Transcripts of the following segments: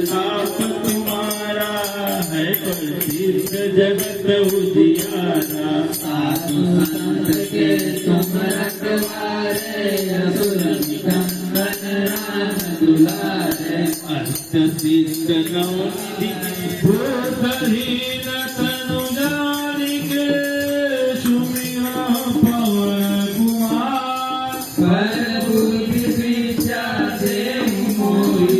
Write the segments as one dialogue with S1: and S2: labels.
S1: साथ तुम्हारा है प्रसिद्ध जगत उजियारा।
S2: साधु संत के तुम रखवारे, असुर निकंदन राम दुलारे।
S1: अष्ट सिद्ध नवनिधि भूतहीन तनु जानिके, सुमिरा पवन कुमार।
S2: पर बुद्धि विद्या से मोहि,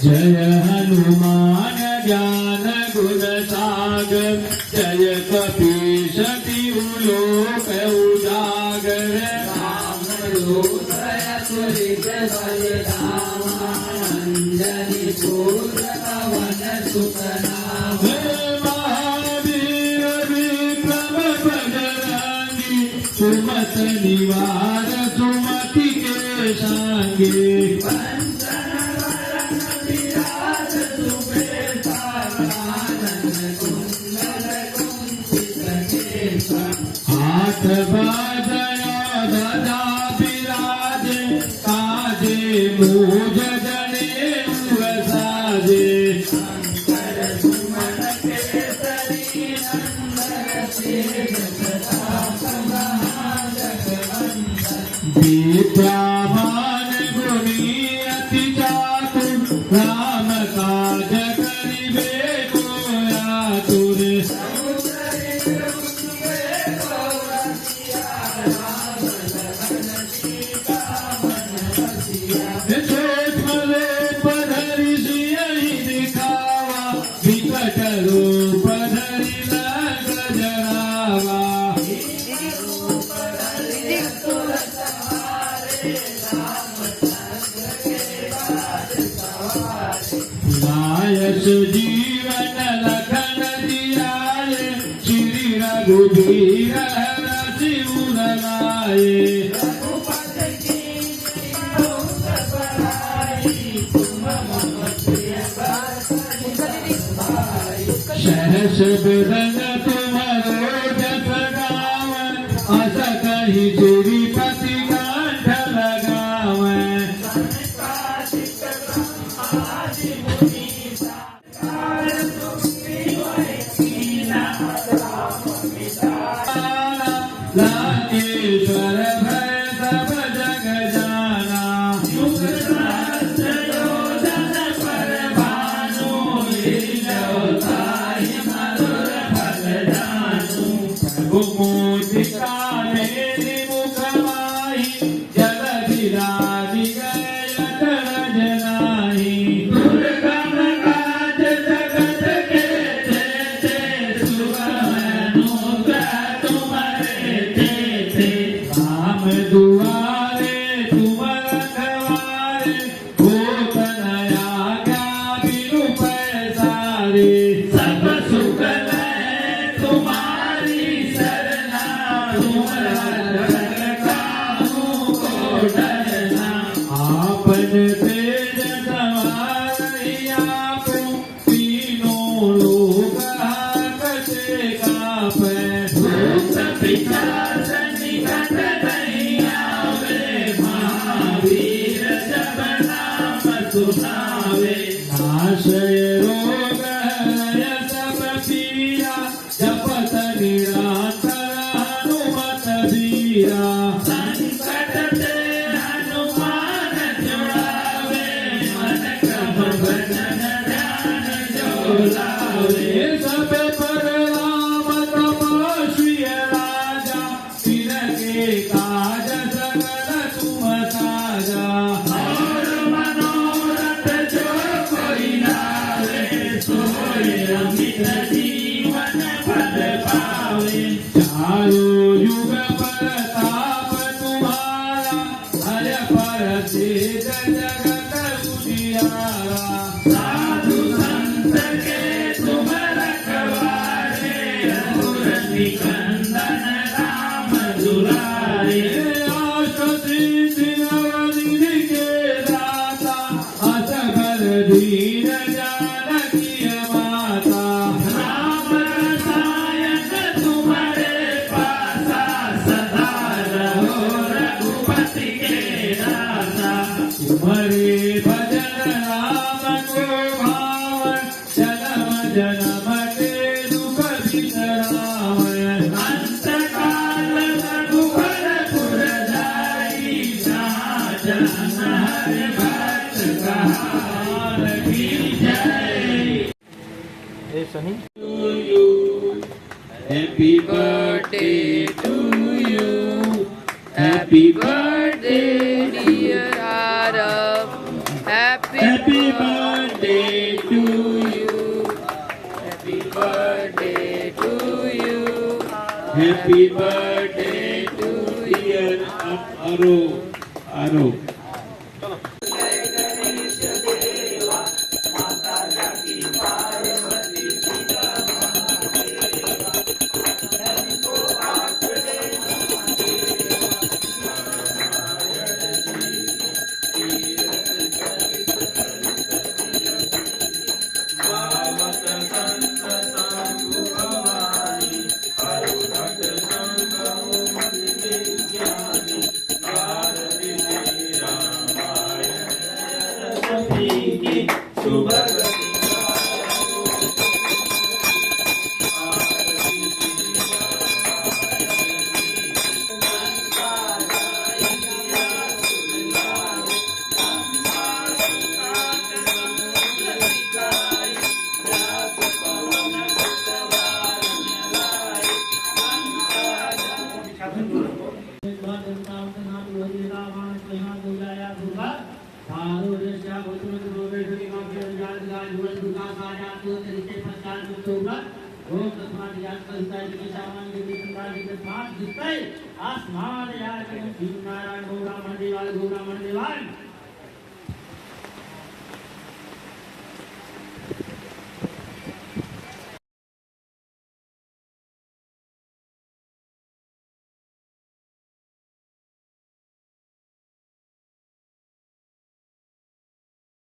S1: जय हनुमान ज्ञान गुण सागर, जय कपीश तिहु लोक उजागर।
S2: राम दूतय तुलित बलधामा, अंजनी पुत्र पवन सुत नामा।
S1: जय महावीर विक्रम बजरंगी, सुमत निवार सुमति के संगी। हाथ बाजया ध्वजा विराजे, काजे मूज जनेऊ साजे।
S2: शंकर सुमन केसरी नंदन, तेज प्रताप महाजगवंदन।
S1: विद्यावान गुणी अति चातुर, राम काज करिबे को आतुर। विकट रूप धरि लंक जरावा। लायस जीवन लखन जियाए, श्री रघुबीर हरषि उर लाए। सहस बदन तुम्हारो जस गावै, अस कहि श्रीपति कंठ लगावै। लांकेश्वर भय सब जग जाना, मुदिता मेरी मुख माही, जलधि राधि गए अटरज नाही। दुर्गम काज जगत के जेते, सुगम अनुग्रह तुम्हारे तेते। राम दुआरे तुम रखवारे, होत न आज्ञा बिनु पैसारे। सब सुख आपन तेज सवारहि आपो, तीनों लोक हाकते कापै। भूत पिशाच निकट नहीं आवे, महावीर जब नाम सुनावे। नाशय रोग हरय सब पीरा, जपत निरंतर हनुमत बीरा। संकट ते हनुमान छुड़ावे, मन क्रम वचन ध्यान जो लावे। सब पर राम तपस्वी राजा, तिनके काज सकल तुम साजा। और मनोरथ जो कोई लावे, सोई अमित जीवन फल पावे। चारों युग प्रताप तुम्हारा, हर प्रसिद्ध जगत उजियारा। साधु संत के तुम रखवारे, असुर निकंदन राम दुलारे। अष्ट सिद्धि नवनिधि के दाता, असबर दीन जानकी माता। राम रसायन तुम्हारे पासा, सदा रहो रघुपति के दासा। हरि भजन राम को भावन जन्म जन्म के दुख विश्राम अंत काल रघुवर पुर जाई जहाँ जन हरि भक्त कहार की जय। Happy birthday to you. Happy birthday,
S2: dear Arav.
S1: happy birthday to you.
S2: Happy birthday to you.
S1: Happy birthday to dear Aru. आसमान यार नारायण गौरा मंदिर